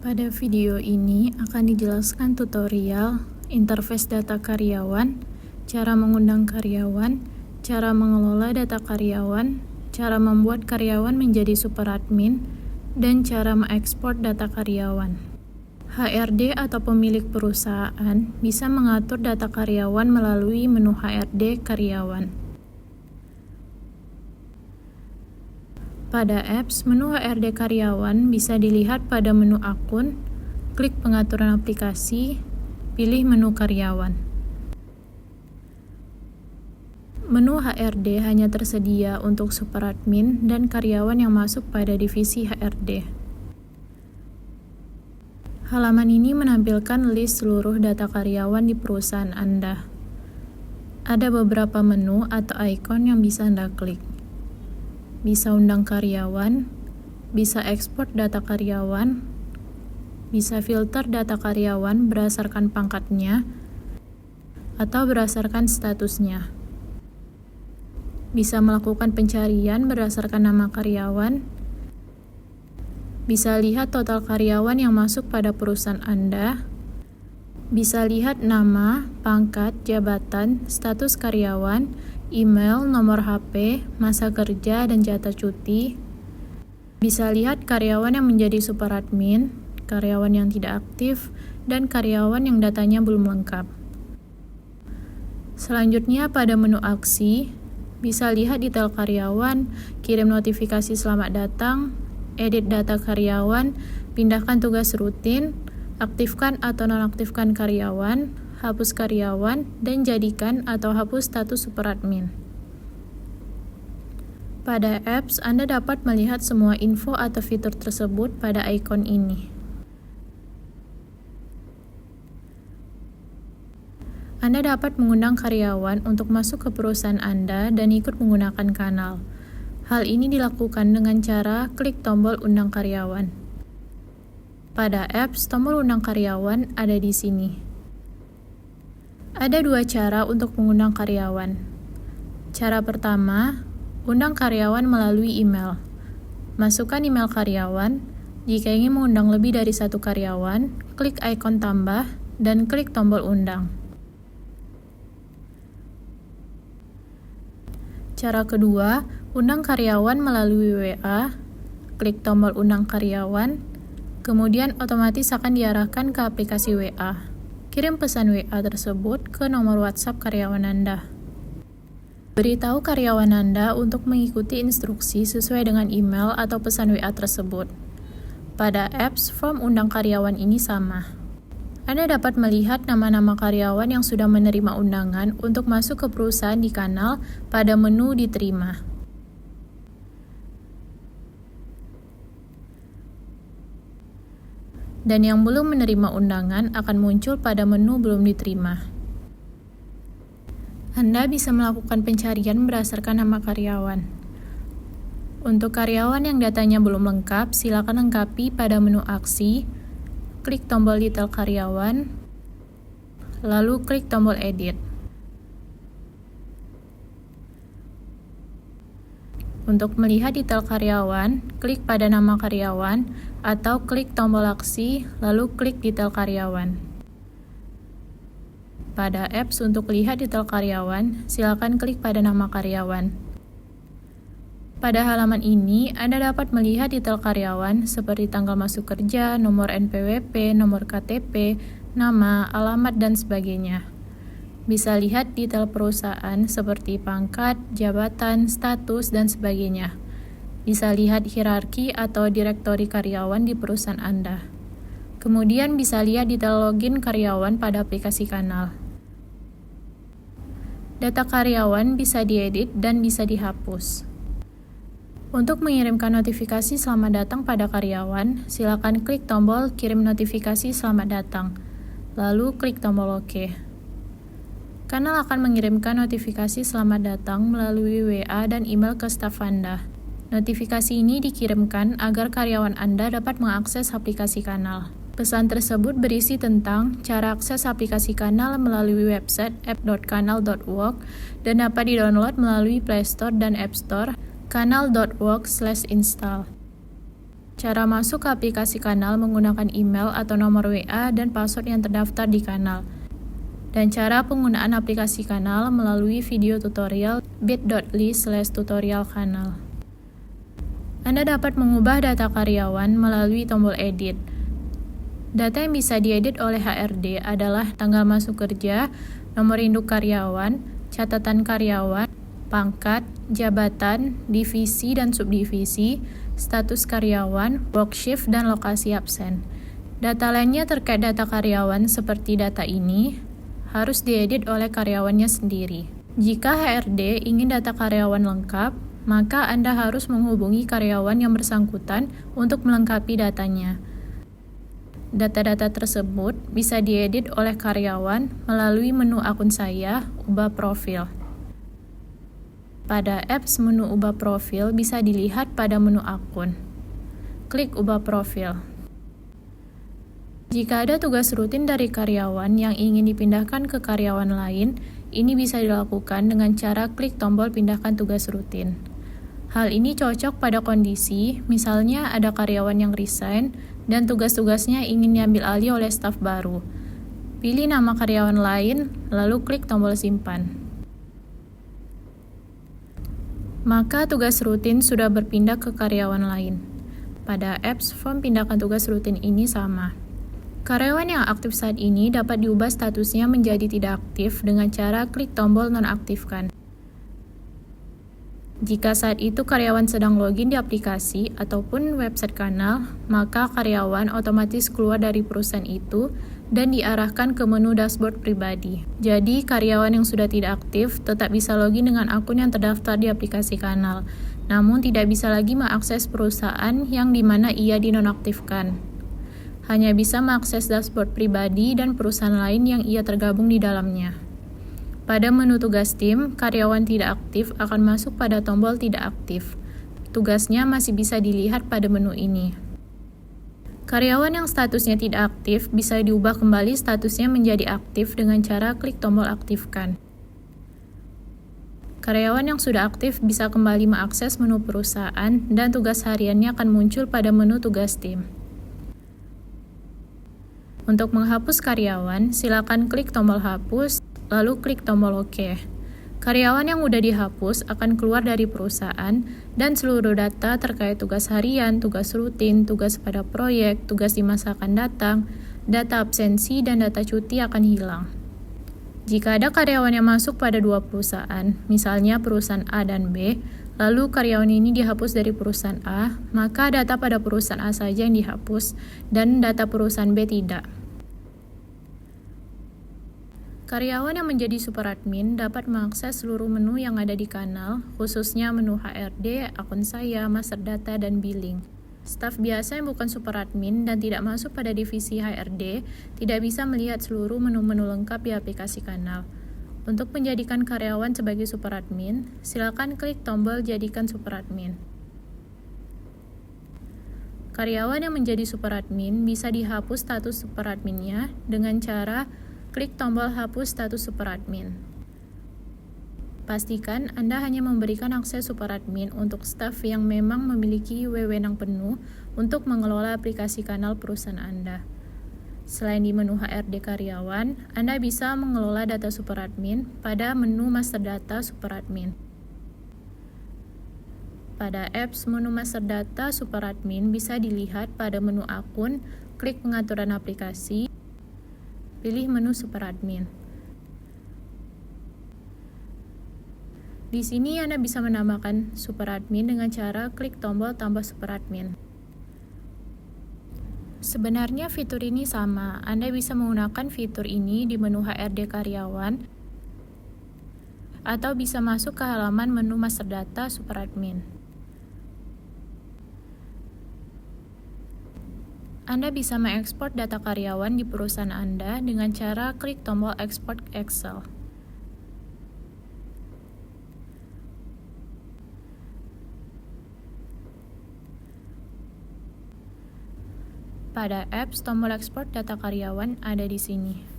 Pada video ini akan dijelaskan tutorial interface data karyawan, cara mengundang karyawan, cara mengelola data karyawan, cara membuat karyawan menjadi super admin, dan cara mengekspor data karyawan. HRD atau pemilik perusahaan bisa mengatur data karyawan melalui menu HRD karyawan. Pada apps, menu HRD karyawan bisa dilihat pada menu akun, klik pengaturan aplikasi, pilih menu karyawan. Menu HRD hanya tersedia untuk super admin dan karyawan yang masuk pada divisi HRD. Halaman ini menampilkan list seluruh data karyawan di perusahaan Anda. Ada beberapa menu atau ikon yang bisa Anda klik. Bisa undang karyawan, bisa ekspor data karyawan, bisa filter data karyawan berdasarkan pangkatnya atau berdasarkan statusnya. Bisa melakukan pencarian berdasarkan nama karyawan, bisa lihat total karyawan yang masuk pada perusahaan Anda, bisa lihat nama, pangkat, jabatan, status karyawan, email, nomor HP, masa kerja, dan jatah cuti. Bisa lihat karyawan yang menjadi super admin, karyawan yang tidak aktif, dan karyawan yang datanya belum lengkap. Selanjutnya pada menu aksi, bisa lihat detail karyawan, kirim notifikasi selamat datang, edit data karyawan, pindahkan tugas rutin, aktifkan atau nonaktifkan karyawan, hapus karyawan, dan jadikan atau hapus status super admin. Pada apps, Anda dapat melihat semua info atau fitur tersebut pada ikon ini. Anda dapat mengundang karyawan untuk masuk ke perusahaan Anda dan ikut menggunakan kanal. Hal ini dilakukan dengan cara klik tombol undang karyawan. Pada apps, tombol undang karyawan ada di sini. Ada dua cara untuk mengundang karyawan. Cara pertama, undang karyawan melalui email. Masukkan email karyawan. Jika ingin mengundang lebih dari satu karyawan, klik ikon tambah dan klik tombol undang. Cara kedua, undang karyawan melalui WA. Klik tombol undang karyawan, kemudian otomatis akan diarahkan ke aplikasi WA. Kirim pesan WA tersebut ke nomor WhatsApp karyawan Anda. Beritahu karyawan Anda untuk mengikuti instruksi sesuai dengan email atau pesan WA tersebut. Pada apps, form undang karyawan ini sama. Anda dapat melihat nama-nama karyawan yang sudah menerima undangan untuk masuk ke perusahaan di kanal pada menu diterima. Dan yang belum menerima undangan akan muncul pada menu belum diterima. Anda bisa melakukan pencarian berdasarkan nama karyawan. Untuk karyawan yang datanya belum lengkap, silakan lengkapi pada menu aksi, klik tombol detail karyawan, lalu klik tombol edit. Untuk melihat detail karyawan, klik pada nama karyawan, atau klik tombol aksi, lalu klik detail karyawan. Pada apps untuk lihat detail karyawan, silakan klik pada nama karyawan. Pada halaman ini, Anda dapat melihat detail karyawan seperti tanggal masuk kerja, nomor NPWP, nomor KTP, nama, alamat, dan sebagainya. Bisa lihat detail perusahaan seperti pangkat, jabatan, status, dan sebagainya. Bisa lihat hierarki atau direktori karyawan di perusahaan Anda. Kemudian bisa lihat detail login karyawan pada aplikasi kanal. Data karyawan bisa diedit dan bisa dihapus. Untuk mengirimkan notifikasi selamat datang pada karyawan, silakan klik tombol kirim notifikasi selamat datang, lalu klik tombol OK. Kanal akan mengirimkan notifikasi selamat datang melalui WA dan email ke staf Anda. Notifikasi ini dikirimkan agar karyawan Anda dapat mengakses aplikasi kanal. Pesan tersebut berisi tentang cara akses aplikasi kanal melalui website app.kanal.work dan dapat di-download melalui Play Store dan App Store kanal.work/install. Cara masuk ke aplikasi kanal menggunakan email atau nomor WA dan password yang terdaftar di kanal. Dan cara penggunaan aplikasi kanal melalui video tutorial bit.ly/tutorial-kanal. Anda dapat mengubah data karyawan melalui tombol edit. Data yang bisa diedit oleh HRD adalah tanggal masuk kerja, nomor induk karyawan, catatan karyawan, pangkat, jabatan, divisi dan subdivisi, status karyawan, work shift, dan lokasi absen. Data lainnya terkait data karyawan seperti data ini harus diedit oleh karyawannya sendiri. Jika HRD ingin data karyawan lengkap, maka Anda harus menghubungi karyawan yang bersangkutan untuk melengkapi datanya. Data-data tersebut bisa diedit oleh karyawan melalui menu akun saya, ubah profil. Pada apps, menu ubah profil bisa dilihat pada menu akun. Klik ubah profil. Jika ada tugas rutin dari karyawan yang ingin dipindahkan ke karyawan lain, ini bisa dilakukan dengan cara klik tombol pindahkan tugas rutin. Hal ini cocok pada kondisi, misalnya ada karyawan yang resign dan tugas-tugasnya ingin diambil alih oleh staf baru. Pilih nama karyawan lain, lalu klik tombol simpan. Maka tugas rutin sudah berpindah ke karyawan lain. Pada apps, form pindahkan tugas rutin ini sama. Karyawan yang aktif saat ini dapat diubah statusnya menjadi tidak aktif dengan cara klik tombol nonaktifkan. Jika saat itu karyawan sedang login di aplikasi ataupun website kanal, maka karyawan otomatis keluar dari perusahaan itu dan diarahkan ke menu dashboard pribadi. Jadi, karyawan yang sudah tidak aktif tetap bisa login dengan akun yang terdaftar di aplikasi kanal, namun tidak bisa lagi mengakses perusahaan yang dimana ia dinonaktifkan. Hanya bisa mengakses dashboard pribadi dan perusahaan lain yang ia tergabung di dalamnya. Pada menu tugas tim, karyawan tidak aktif akan masuk pada tombol tidak aktif. Tugasnya masih bisa dilihat pada menu ini. Karyawan yang statusnya tidak aktif bisa diubah kembali statusnya menjadi aktif dengan cara klik tombol aktifkan. Karyawan yang sudah aktif bisa kembali mengakses menu perusahaan dan tugas hariannya akan muncul pada menu tugas tim. Untuk menghapus karyawan, silakan klik tombol hapus, lalu klik tombol OK. Karyawan yang sudah dihapus akan keluar dari perusahaan dan seluruh data terkait tugas harian, tugas rutin, tugas pada proyek, tugas di masa akan datang, data absensi, dan data cuti akan hilang. Jika ada karyawan yang masuk pada dua perusahaan, misalnya perusahaan A dan B, lalu karyawan ini dihapus dari perusahaan A, maka data pada perusahaan A saja yang dihapus dan data perusahaan B tidak. Karyawan yang menjadi super admin dapat mengakses seluruh menu yang ada di kanal, khususnya menu HRD, akun saya, master data, dan billing. Staf biasa yang bukan super admin dan tidak masuk pada divisi HRD tidak bisa melihat seluruh menu-menu lengkap di aplikasi kanal. Untuk menjadikan karyawan sebagai super admin, silakan klik tombol jadikan super admin. Karyawan yang menjadi super admin bisa dihapus status super adminnya dengan cara klik tombol hapus status super admin. Pastikan Anda hanya memberikan akses super admin untuk staf yang memang memiliki wewenang penuh untuk mengelola aplikasi kanal perusahaan Anda. Selain di menu HRD karyawan, Anda bisa mengelola data super admin pada menu master data super admin. Pada apps, menu master data super admin bisa dilihat pada menu akun, klik pengaturan aplikasi, pilih menu super admin. Di sini Anda bisa menambahkan super admin dengan cara klik tombol tambah super admin. Sebenarnya fitur ini sama, Anda bisa menggunakan fitur ini di menu HRD karyawan atau bisa masuk ke halaman menu master data super admin. Anda bisa mengekspor data karyawan di perusahaan Anda dengan cara klik tombol Export Excel. Pada apps, tombol ekspor data karyawan ada di sini.